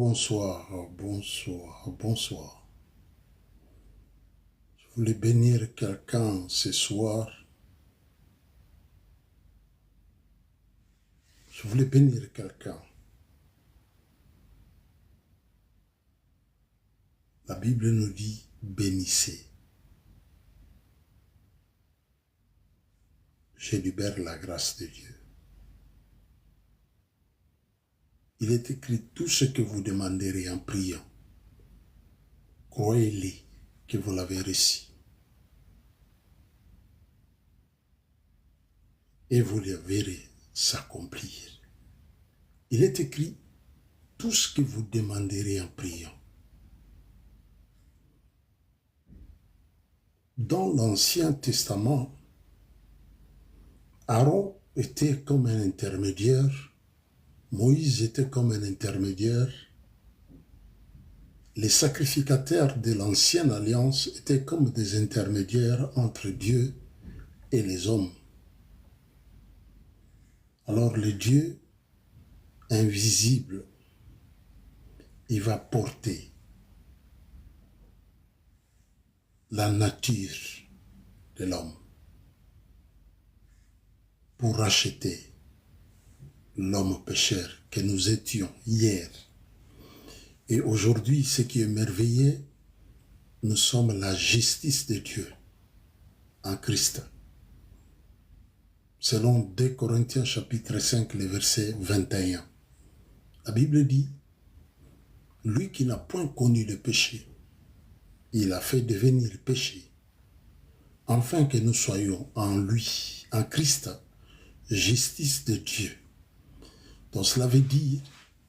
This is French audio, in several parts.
Bonsoir, bonsoir, bonsoir. Je voulais bénir quelqu'un ce soir. Je voulais bénir quelqu'un. La Bible nous dit bénissez. Je libère la grâce de Dieu. Il est écrit tout ce que vous demanderez en priant. Croyez-les que vous l'avez reçu. Et vous le verrez s'accomplir. Il est écrit tout ce que vous demanderez en priant. Dans l'Ancien Testament, Aaron était comme un intermédiaire, Moïse était comme un intermédiaire, les sacrificateurs de l'Ancienne Alliance étaient comme des intermédiaires entre Dieu et les hommes. Alors le Dieu invisible, il va porter la nature de l'homme pour racheter l'homme pécheur que nous étions hier. Et aujourd'hui, ce qui est merveilleux, nous sommes la justice de Dieu en Christ. Selon 2 Corinthiens chapitre 5, le verset 21. La Bible dit, lui qui n'a point connu le péché, il a fait devenir péché, afin que nous soyons en lui, en Christ, justice de Dieu. Donc cela veut dire,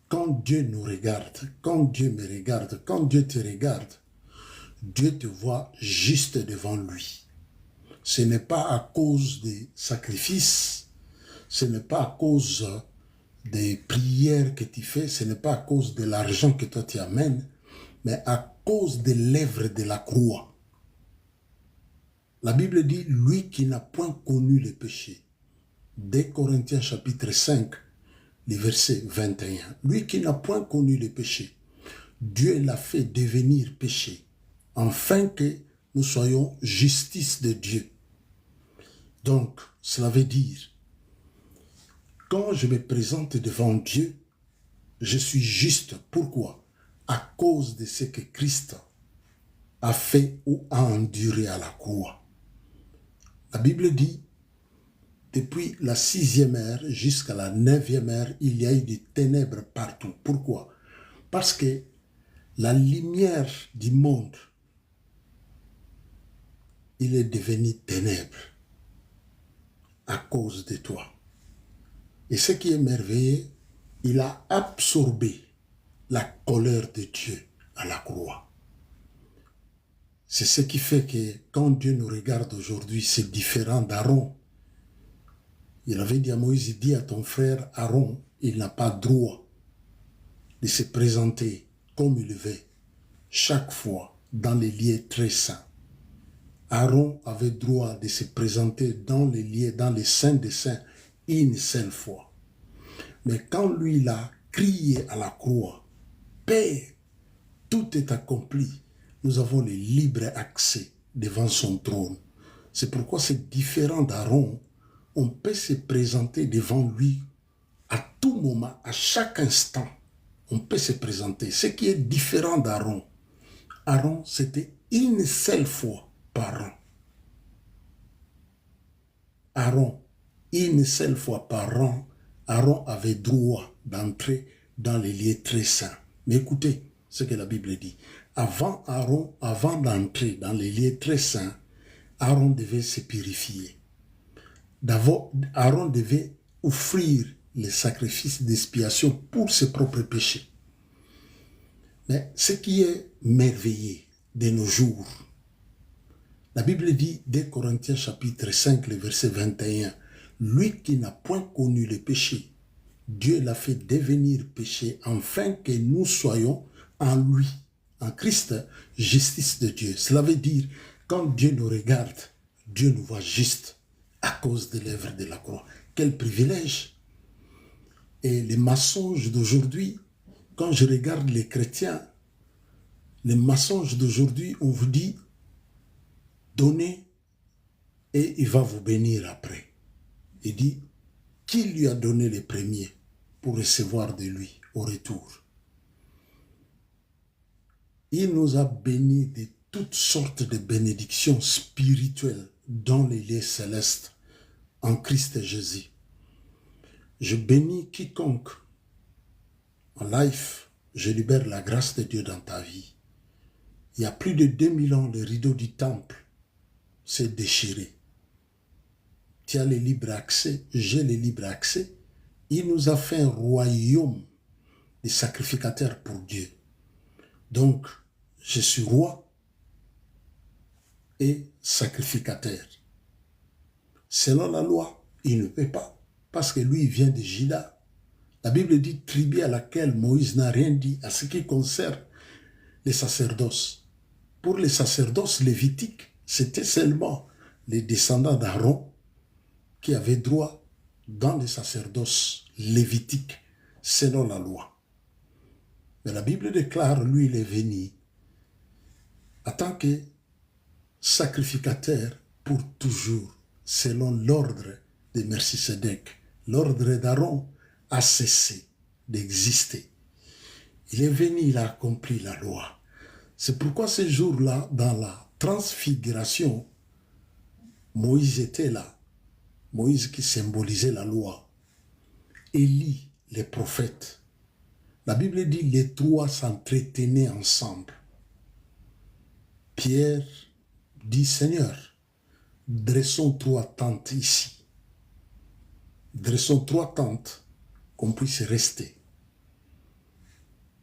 quand Dieu nous regarde, quand Dieu me regarde, quand Dieu te regarde, Dieu te voit juste devant lui. Ce n'est pas à cause des sacrifices, ce n'est pas à cause des prières que tu fais, ce n'est pas à cause de l'argent que toi tu amènes, mais à cause de l'œuvre de la croix. La Bible dit, lui qui n'a point connu le péché. 2 Corinthiens chapitre 5, le verset 21. Lui qui n'a point connu le péché, Dieu l'a fait devenir péché, afin que nous soyons justice de Dieu. Donc, cela veut dire, quand je me présente devant Dieu, je suis juste. Pourquoi? À cause de ce que Christ a fait ou a enduré à la croix. La Bible dit, depuis la 6e heure jusqu'à la 9e heure, il y a eu des ténèbres partout. Pourquoi? Parce que la lumière du monde, il est devenu ténèbres à cause de toi. Et ce qui est merveilleux, il a absorbé la colère de Dieu à la croix. C'est ce qui fait que quand Dieu nous regarde aujourd'hui, c'est différent d'Aaron. Il avait dit à Moïse, il dit à ton frère Aaron, il n'a pas droit de se présenter comme il veut, chaque fois dans les lieux très saints. Aaron avait droit de se présenter dans les lieux, dans les saints des saints, une seule fois. Mais quand lui, il a crié à la croix, Père, tout est accompli, nous avons le libre accès devant son trône. C'est pourquoi c'est différent d'Aaron. On peut se présenter devant lui à tout moment, à chaque instant. On peut se présenter. Ce qui est différent d'Aaron. Aaron, c'était une seule fois par an. Aaron, une seule fois par an, Aaron avait droit d'entrer dans les lieux très saints. Mais écoutez ce que la Bible dit. Avant d'entrer dans les lieux très saints, Aaron devait se purifier. D'abord, Aaron devait offrir les sacrifices d'expiation pour ses propres péchés. Mais ce qui est merveilleux de nos jours, la Bible dit, 2 Corinthiens chapitre 5, le verset 21, lui qui n'a point connu le péché, Dieu l'a fait devenir péché, afin que nous soyons en lui, en Christ, justice de Dieu. Cela veut dire, quand Dieu nous regarde, Dieu nous voit juste à cause de l'œuvre de la croix. Quel privilège! Et les mensonges d'aujourd'hui, quand je regarde les chrétiens, les mensonges d'aujourd'hui, on vous dit, donnez et il va vous bénir après. Il dit, qui lui a donné les premiers pour recevoir de lui au retour? Il nous a bénis de toutes sortes de bénédictions spirituelles dans les lieux célestes en Christ Jésus. Je bénis quiconque en life, je libère la grâce de Dieu dans ta vie. Il y a plus de 2000 ans, le rideau du temple s'est déchiré. Tu as le libre accès, j'ai le libre accès. Il nous a fait un royaume de sacrificateurs pour Dieu. Donc, je suis roi et sacrificateur. Selon la loi, il ne peut pas, parce que lui, il vient de Juda. La Bible dit tribu à laquelle Moïse n'a rien dit à ce qui concerne les sacerdoces. Pour les sacerdoces lévitiques, c'était seulement les descendants d'Aaron qui avaient droit dans les sacerdoces lévitiques, selon la loi. Mais la Bible déclare, lui, il est venu en tant que sacrificateur pour toujours, selon l'ordre de Melchisédek. L'ordre d'Aaron a cessé d'exister. Il est venu, il a accompli la loi. C'est pourquoi ce jour-là, dans la transfiguration, Moïse était là. Moïse qui symbolisait la loi. Élie, les prophètes. La Bible dit les trois s'entretenaient ensemble. Pierre dit, Seigneur, dressons trois tentes ici. Dressons trois tentes qu'on puisse rester.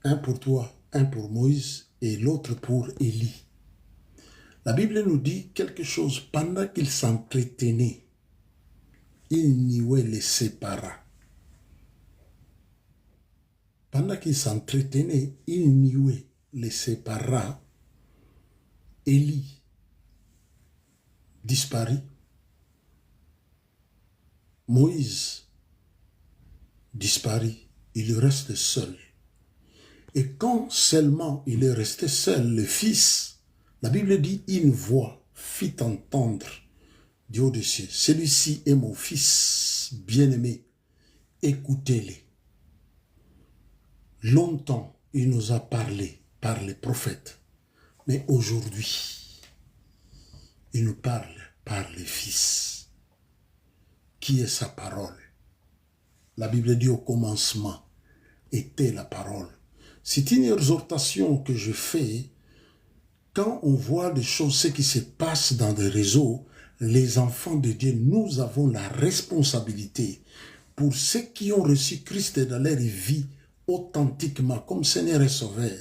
Un pour toi, un pour Moïse et l'autre pour Élie. La Bible nous dit quelque chose. Pendant qu'ils s'entretenaient, il niait les sépara. Pendant qu'ils s'entretenaient, il niait les sépara. Élie disparut. Moïse disparut. Il reste seul. Et quand seulement il est resté seul, le Fils, la Bible dit, une voix fit entendre du haut des cieux. Celui-ci est mon Fils bien-aimé. Écoutez-les. Longtemps, il nous a parlé par les prophètes. Mais aujourd'hui, il nous parle par les Fils. Qui est sa parole? La Bible dit au commencement était la parole. C'est une exhortation que je fais quand on voit des choses, ce qui se passe dans des réseaux. Les enfants de Dieu, nous avons la responsabilité pour ceux qui ont reçu Christ dans leur vie authentiquement comme Seigneur et Sauveur.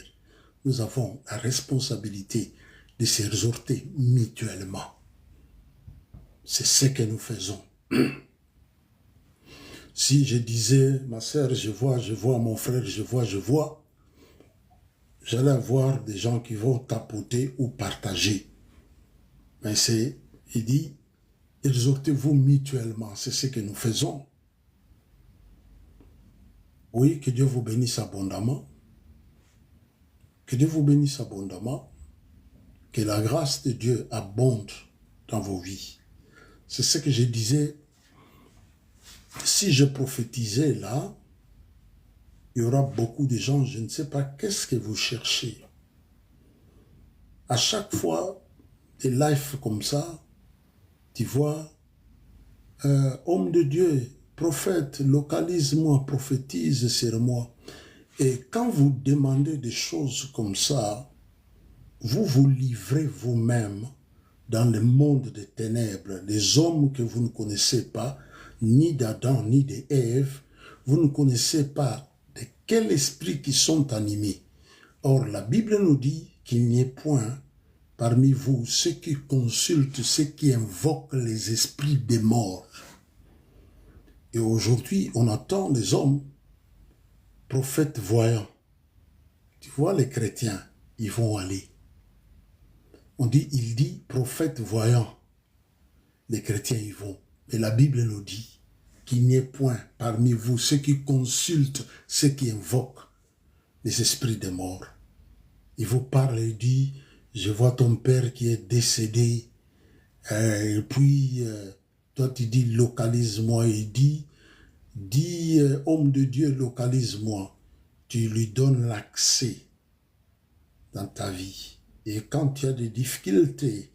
Nous avons la responsabilité de s'exhorter mutuellement. C'est ce que nous faisons. Si je disais, ma sœur, je vois, mon frère, je vois, j'allais avoir des gens qui vont tapoter ou partager. Mais il dit, exhortez-vous mutuellement, c'est ce que nous faisons. Oui, que Dieu vous bénisse abondamment. Que Dieu vous bénisse abondamment. Que la grâce de Dieu abonde dans vos vies. C'est ce que je disais. Si je prophétisais là, il y aura beaucoup de gens, je ne sais pas qu'est-ce que vous cherchez. À chaque fois, des lives comme ça, tu vois, homme de Dieu, prophète, localise-moi, prophétise sur moi. Et quand vous demandez des choses comme ça, vous vous livrez vous-même dans le monde des ténèbres, des hommes que vous ne connaissez pas, ni d'Adam, ni d'Ève, vous ne connaissez pas de quel esprit qui sont animés. Or, la Bible nous dit qu'il n'y ait point parmi vous ceux qui consultent, ceux qui invoquent les esprits des morts. Et aujourd'hui, on attend des hommes, prophètes voyants. Tu vois, les chrétiens, ils vont aller. Il dit prophète voyant. Les chrétiens y vont. Mais la Bible nous dit qu'il n'y ait point parmi vous ceux qui consultent, ceux qui invoquent les esprits des morts. Il vous parle et dit, je vois ton père qui est décédé. Et puis, toi tu dis, localise-moi. Il dit, homme de Dieu, localise-moi. Tu lui donnes l'accès dans ta vie. Et quand tu as des difficultés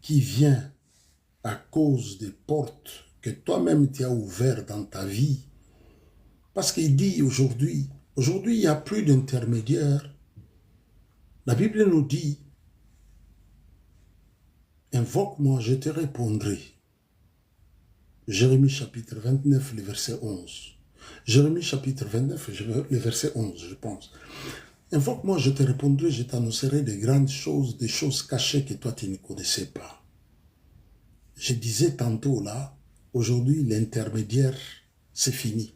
qui viennent à cause des portes que toi-même tu as ouvertes dans ta vie, parce qu'il dit aujourd'hui, il n'y a plus d'intermédiaire. La Bible nous dit, invoque-moi, je te répondrai. Jérémie chapitre 29, le verset 11. Jérémie chapitre 29, le verset 11, je pense. Invoque-moi, je te répondrai, je t'annoncerai des grandes choses, des choses cachées que toi tu ne connaissais pas. Je disais tantôt là, aujourd'hui l'intermédiaire, c'est fini.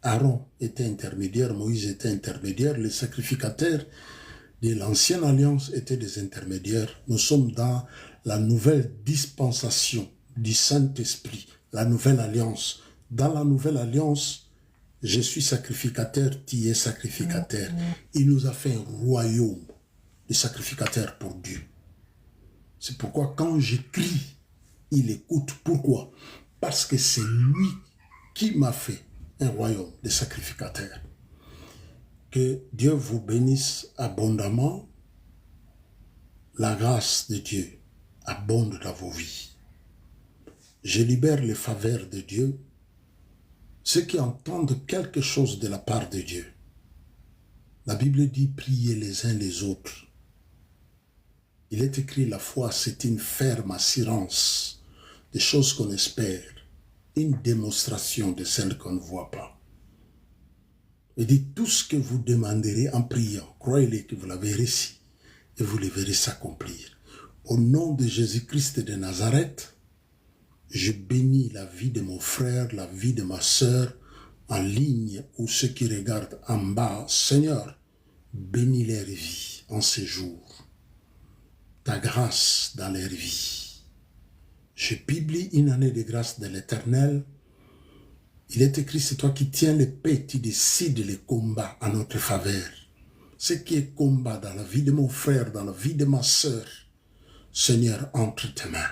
Aaron était intermédiaire, Moïse était intermédiaire, les sacrificateurs de l'ancienne alliance étaient des intermédiaires. Nous sommes dans la nouvelle dispensation du Saint-Esprit, la nouvelle alliance. Dans la nouvelle alliance, je suis sacrificateur, tu es sacrificateur. Il nous a fait un royaume de sacrificateurs pour Dieu. C'est pourquoi quand je crie, il écoute. Pourquoi? Parce que c'est lui qui m'a fait un royaume de sacrificateurs. Que Dieu vous bénisse abondamment. La grâce de Dieu abonde dans vos vies. Je libère les faveurs de Dieu. Ceux qui entendent quelque chose de la part de Dieu. La Bible dit priez les uns les autres. Il est écrit la foi, c'est une ferme assurance des choses qu'on espère, une démonstration de celles qu'on ne voit pas. Il dit tout ce que vous demanderez en priant, croyez-le que vous l'avez reçu et vous le verrez s'accomplir. Au nom de Jésus-Christ de Nazareth, je bénis la vie de mon frère, la vie de ma sœur, en ligne ou ceux qui regardent en bas. Seigneur, bénis leur vie en ces jours. Ta grâce dans leur vie. Je publie une année de grâce de l'Éternel. Il est écrit, c'est toi qui tiens l'épée, tu décides les combats en notre faveur. Ce qui est combat dans la vie de mon frère, dans la vie de ma sœur, Seigneur, entre tes mains.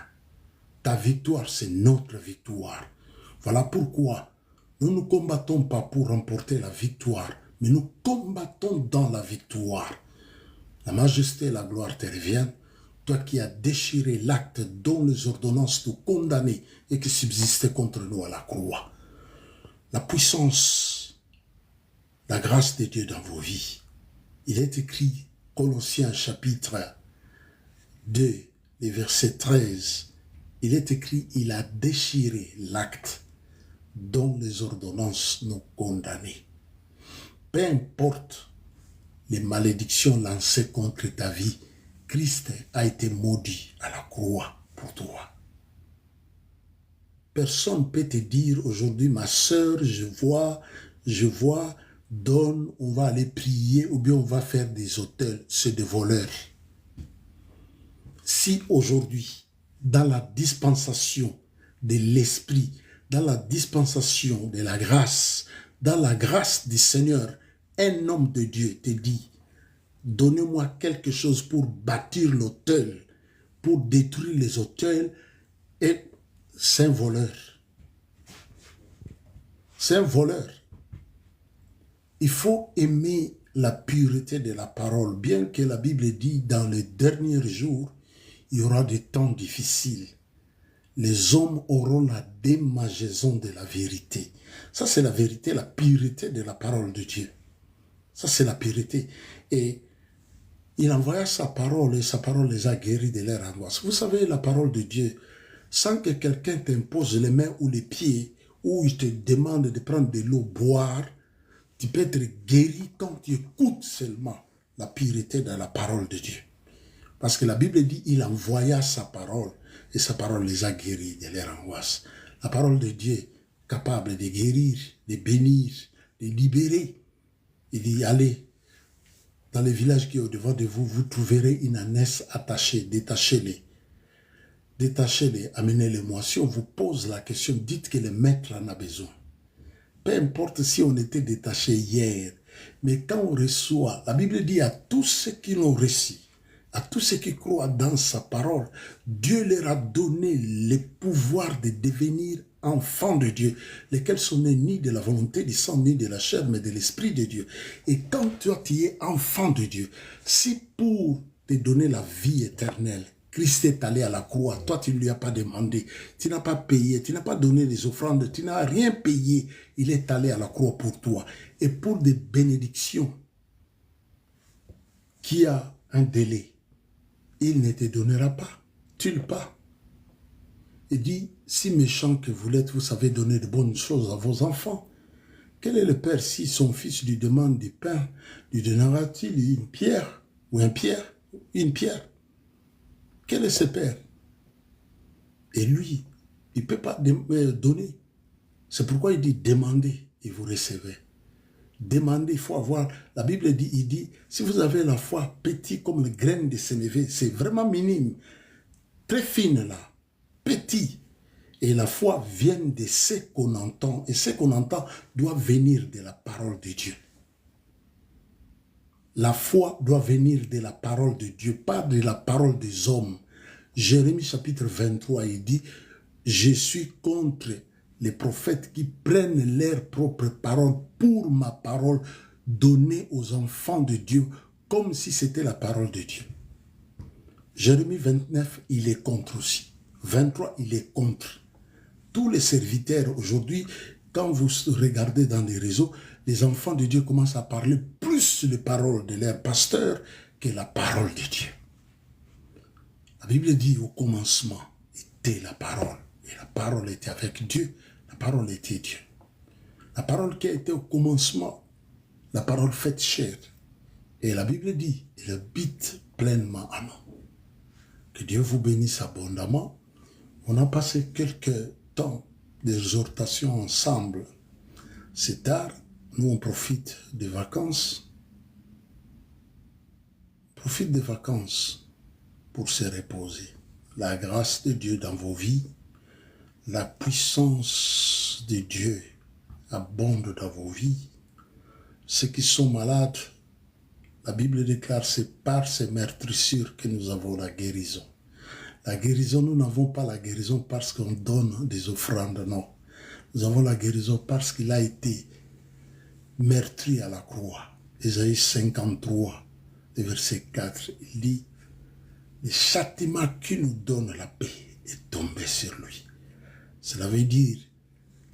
Ta victoire, c'est notre victoire. Voilà pourquoi nous ne combattons pas pour remporter la victoire, mais nous combattons dans la victoire. La majesté et la gloire te reviennent, toi qui as déchiré l'acte dont les ordonnances nous condamnaient et qui subsistait contre nous à la croix. La puissance, la grâce de Dieu dans vos vies. Il est écrit, Colossiens chapitre 2, les versets 13, il est écrit, il a déchiré l'acte dont les ordonnances nous condamnaient. Peu importe les malédictions lancées contre ta vie, Christ a été maudit à la croix pour toi. Personne ne peut te dire aujourd'hui, ma sœur, je vois, donne, on va aller prier ou bien on va faire des autels, c'est des voleurs. Si aujourd'hui, dans la dispensation de l'Esprit, dans la dispensation de la grâce, dans la grâce du Seigneur, un homme de Dieu te dit, donnez-moi quelque chose pour bâtir l'autel, pour détruire les autels, et c'est un voleur. C'est un voleur. Il faut aimer la pureté de la parole, bien que la Bible dit dans les derniers jours, il y aura des temps difficiles. Les hommes auront la démangeaison de la vérité. Ça, c'est la vérité, la pureté de la parole de Dieu. Ça, c'est la pureté. Et il envoya sa parole et sa parole les a guéris de leur angoisse. Vous savez, la parole de Dieu, sans que quelqu'un t'impose les mains ou les pieds, ou il te demande de prendre de l'eau, boire, tu peux être guéri quand tu écoutes seulement la pureté de la parole de Dieu. Parce que la Bible dit, il envoya sa parole et sa parole les a guéris de leur angoisse. La parole de Dieu, capable de guérir, de bénir, de libérer. Il dit, allez, dans les villages qui est au-devant de vous, vous trouverez une ânesse attachée, détachez-les. Détachez-les, amenez-les-moi. Si on vous pose la question, dites que le maître en a besoin. Peu importe si on était détaché hier, Mais quand on reçoit, la Bible dit à tous ceux qui l'ont reçu, à tous ceux qui croient dans sa parole, Dieu leur a donné le pouvoir de devenir enfants de Dieu, lesquels sont nés ni de la volonté du sang, ni de la chair, mais de l'Esprit de Dieu. Et quand toi, tu es enfant de Dieu, si pour te donner la vie éternelle, Christ est allé à la croix, toi tu ne lui as pas demandé, tu n'as pas payé, tu n'as pas donné les offrandes, tu n'as rien payé, il est allé à la croix pour toi. Et pour des bénédictions qui a un délai, il ne te donnera pas, tue pas. Il dit, si méchant que vous l'êtes, vous savez donner de bonnes choses à vos enfants. Quel est le père si son fils lui demande du pain, lui donnera-t-il une pierre ou un pierre, une pierre? Quel est ce père? Et lui, il ne peut pas donner. C'est pourquoi il dit, demandez et vous recevez. Demandez, il faut avoir, la Bible dit, il dit, si vous avez la foi petit comme le grain de sénévé, c'est vraiment minime, très fine là, petit. Et la foi vient de ce qu'on entend, et ce qu'on entend doit venir de la parole de Dieu. La foi doit venir de la parole de Dieu, pas de la parole des hommes. Jérémie chapitre 23, il dit, je suis contre les prophètes qui prennent leurs propres paroles pour ma parole donnée aux enfants de Dieu, comme si c'était la parole de Dieu. Jérémie 29, il est contre aussi. 23, il est contre. Tous les serviteurs aujourd'hui, quand vous regardez dans les réseaux, les enfants de Dieu commencent à parler plus les paroles de leur pasteur que la parole de Dieu. La Bible dit au commencement était la parole. Et la parole était avec Dieu. La parole était Dieu. La parole qui a été au commencement, la parole faite chair. Et la Bible dit, il habite pleinement en nous. Que Dieu vous bénisse abondamment. On a passé quelques temps d'exhortation ensemble. C'est tard, nous on profite des vacances. Profite des vacances pour se reposer. La grâce de Dieu dans vos vies, la puissance de Dieu abonde dans vos vies. Ceux qui sont malades, la Bible déclare, c'est par ces meurtrissures que nous avons la guérison. La guérison, nous n'avons pas la guérison parce qu'on donne des offrandes, non. Nous avons la guérison parce qu'il a été meurtri à la croix. Ésaïe 53, verset 4, il dit, le châtiment qui nous donne la paix est tombé sur lui. Cela veut dire,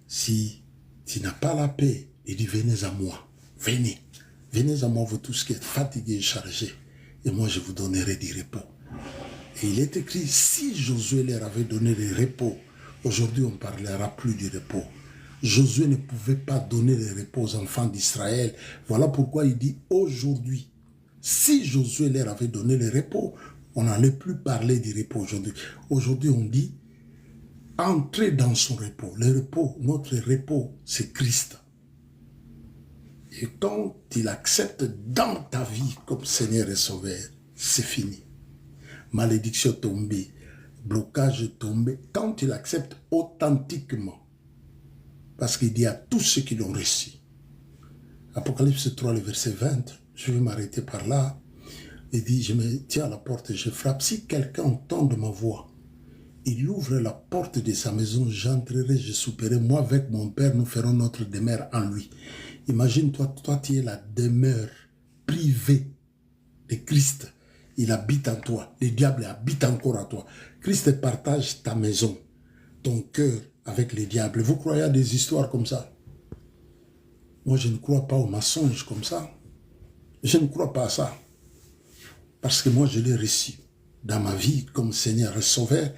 si tu n'as pas la paix, il dit, venez à moi, venez. Venez à moi, vous tous qui êtes fatigués et chargés, et moi je vous donnerai du repos. Et il est écrit, si Josué leur avait donné le repos, aujourd'hui on ne parlera plus du repos. Josué ne pouvait pas donner le repos aux enfants d'Israël. Voilà pourquoi il dit aujourd'hui, si Josué leur avait donné le repos, on n'allait plus parler du repos aujourd'hui. Aujourd'hui on dit, entrez dans son repos. Le repos, notre repos, c'est Christ. Et quand il accepte dans ta vie comme Seigneur et Sauveur, c'est fini. Malédiction tombée, blocage tombé, quand il accepte authentiquement, parce qu'il dit à tous ceux qui l'ont reçu. Apocalypse 3, le verset 20, je vais m'arrêter par là, il dit, je me tiens à la porte et je frappe. Si quelqu'un entend de ma voix, il ouvre la porte de sa maison, j'entrerai, je souperai, moi avec mon Père, nous ferons notre demeure en lui. Imagine-toi, toi tu es la demeure privée de Christ. Il habite en toi. Le diable habite encore en toi. Christ partage ta maison, ton cœur avec le diable. Vous croyez à des histoires comme ça? Moi, je ne crois pas aux mensonges comme ça. Je ne crois pas à ça. Parce que moi, je l'ai reçu dans ma vie comme Seigneur et Sauveur.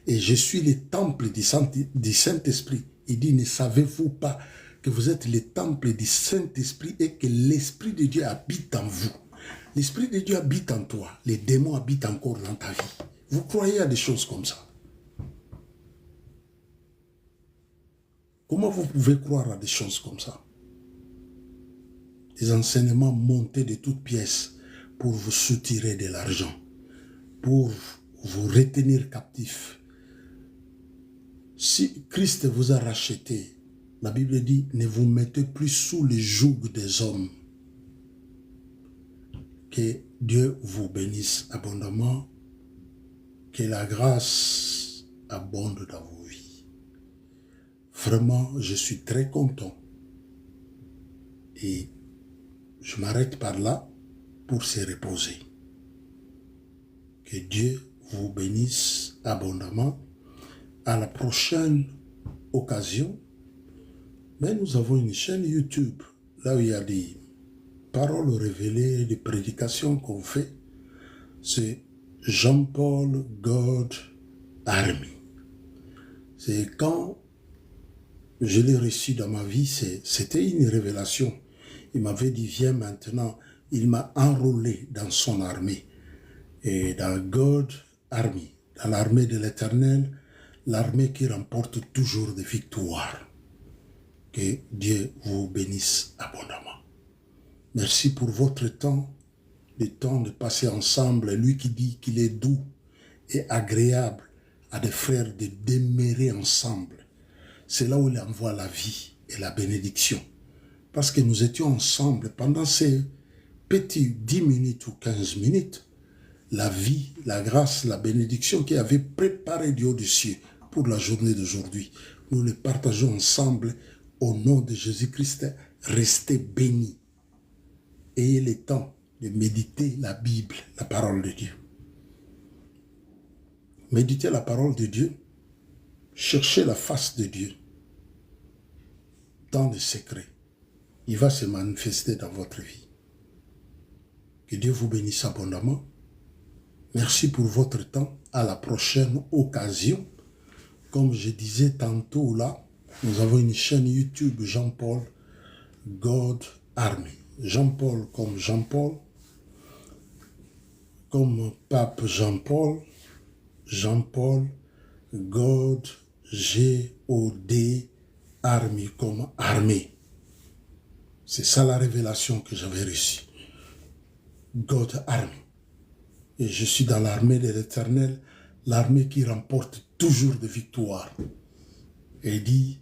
Et je suis le temple du Saint-Esprit. Il dit, ne savez-vous pas que vous êtes le temple du Saint-Esprit et que l'Esprit de Dieu habite en vous? L'Esprit de Dieu habite en toi. Les démons habitent encore dans ta vie. Vous croyez à des choses comme ça? Comment vous pouvez croire à des choses comme ça? Des enseignements montés de toutes pièces pour vous soutirer de l'argent, pour vous retenir captif. Si Christ vous a racheté, la Bible dit, ne vous mettez plus sous le joug des hommes. Que Dieu vous bénisse abondamment. Que la grâce abonde dans vos vies. Vraiment, je suis très content. Et je m'arrête par là pour se reposer. Que Dieu vous bénisse abondamment. À la prochaine occasion, mais nous avons une chaîne YouTube, là où il y a des paroles révélées, des prédications qu'on fait. C'est Jean-Paul God Army. C'est quand je l'ai reçu dans ma vie, c'était une révélation. Il m'avait dit, viens maintenant, il m'a enrôlé dans son armée. Et dans God Army, dans l'armée de l'Éternel, l'armée qui remporte toujours des victoires. Que Dieu vous bénisse abondamment. Merci pour votre temps, le temps de passer ensemble. Lui qui dit qu'il est doux et agréable à des frères de demeurer ensemble. C'est là où il envoie la vie et la bénédiction. Parce que nous étions ensemble pendant ces petits 10 minutes ou 15 minutes. La vie, la grâce, la bénédiction qui avait préparé Dieu des cieux pour la journée d'aujourd'hui. Nous les partageons ensemble au nom de Jésus-Christ. Restez bénis. Ayez le temps de méditer la Bible, la parole de Dieu. Méditez la parole de Dieu. Cherchez la face de Dieu dans le secret. Il va se manifester dans votre vie. Que Dieu vous bénisse abondamment. Merci pour votre temps. À la prochaine occasion. Comme je disais tantôt là, nous avons une chaîne YouTube Jean-Paul God Army. Jean-Paul comme Jean-Paul, comme Pape Jean-Paul, Jean-Paul, God, G-O-D, Army comme armée. C'est ça la révélation que j'avais reçue. God Army. Et je suis dans l'armée de l'Éternel, l'armée qui remporte toujours des victoires. Et il dit,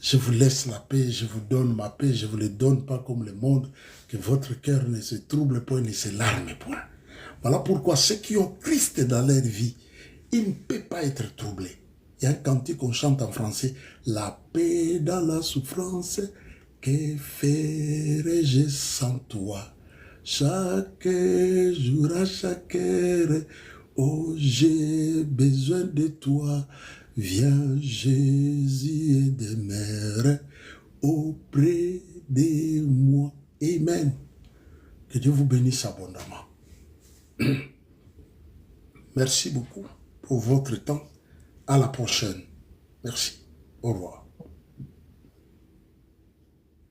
je vous laisse la paix, je vous donne ma paix, je ne vous le donne pas comme le monde, que votre cœur ne se trouble point, ne se larme point. Voilà pourquoi ceux qui ont Christ dans leur vie, ils ne peuvent pas être troublés. Il y a un cantique qu'on chante en français, la paix dans la souffrance, que ferais-je sans toi? Chaque jour, à chaque heure, oh j'ai besoin de toi. Viens Jésus et demeure auprès de moi. Amen. Que Dieu vous bénisse abondamment. Merci beaucoup pour votre temps. À la prochaine. Merci. Au revoir.